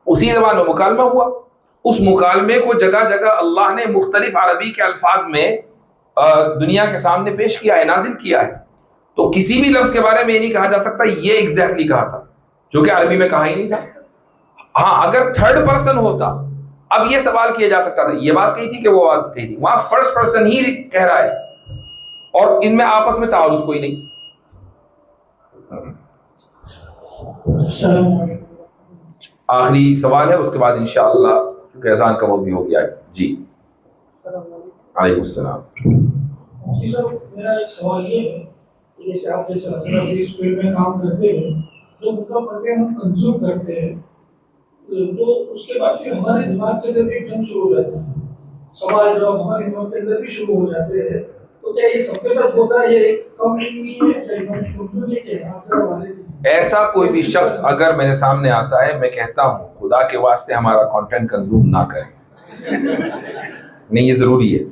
اسی زبان میں مکالمہ ہوا، اس مکالمے کو جگہ جگہ اللہ نے مختلف عربی کے الفاظ میں دنیا کے سامنے پیش کیا ہے، نازل کیا ہے، تو کسی بھی لفظ کے بارے میں یہ نہیں کہا جا سکتا یہ ایگزیکٹلی کہا تھا، جو کہ عربی میں کہا ہی نہیں تھا۔ ہاں اگر تھرڈ پرسن ہوتا اب یہ سوال کیا جا سکتا تھا، یہ بات کہی تھی کہ وہ بات کہی تھی، وہاں فرسٹ پرسن ہی کہہ رہا ہے اور ان میں آپس میں تعارض کوئی نہیں۔ آخری سوال ہے، اس کے بعد انشاءاللہ کیونکہ اذان کا وقت بھی ہو گیا ہے جی۔ علیکم السلام۔ مفتی صاحب میرا ایک سوال یہ ہے کہ جیسے آپ جیسے حضرت اس فیلڈ میں کام کرتے ہیں، جو بکا پڑھ کے ہم کنزیوم کرتے ہیں تو اس کے بعد پھر ہمارے دماغ کے اندر بھی ایک جنگ شروع ہو جاتا ہے، سوال جواب ہمارے دماغ کے اندر بھی شروع ہو جاتے ہیں، تو کیا یہ سب کے ساتھ ہوتا ہے، یہ ایک کم علمی ہے؟ ایسا کوئی بھی شخص اگر میرے سامنے آتا ہے، میں کہتا ہوں خدا کے واسطے ہمارا کانٹینٹ کنزیوم نہ کریں، نہیں یہ ضروری ہے،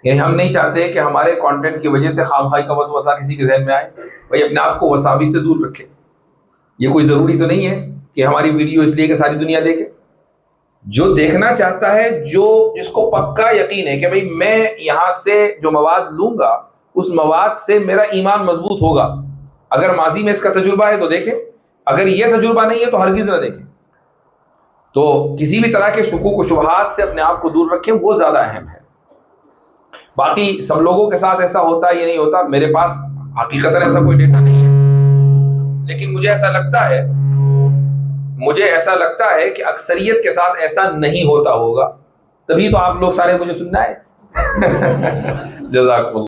یعنی ہم نہیں چاہتے کہ ہمارے کانٹینٹ کی وجہ سے خامخواہی کا وسوسہ کسی کے ذہن میں آئے، بھائی اپنے آپ کو وساوس سے دور رکھے۔ یہ کوئی ضروری تو نہیں ہے کہ ہماری ویڈیو اس لیے کہ ساری دنیا دیکھے، جو دیکھنا چاہتا ہے، جو جس کو پکا یقین ہے کہ بھئی میں یہاں سے جو مواد لوں گا اس مواد سے میرا ایمان مضبوط ہوگا، اگر ماضی میں اس کا تجربہ ہے تو دیکھیں، اگر یہ تجربہ نہیں ہے تو ہرگز نہ دیکھیں۔ تو کسی بھی طرح کے شکوک و شبہات سے اپنے آپ کو دور رکھیں، وہ زیادہ اہم ہے۔ باقی سب لوگوں کے ساتھ ایسا ہوتا ہے یہ نہیں ہوتا، میرے پاس حقیقتاً ایسا کوئی ڈیٹا نہیں ہے، لیکن مجھے ایسا لگتا ہے کہ اکثریت کے ساتھ ایسا نہیں ہوتا ہوگا، تبھی تو آپ لوگ سارے مجھے سننا ہے۔ جزاک اللہ۔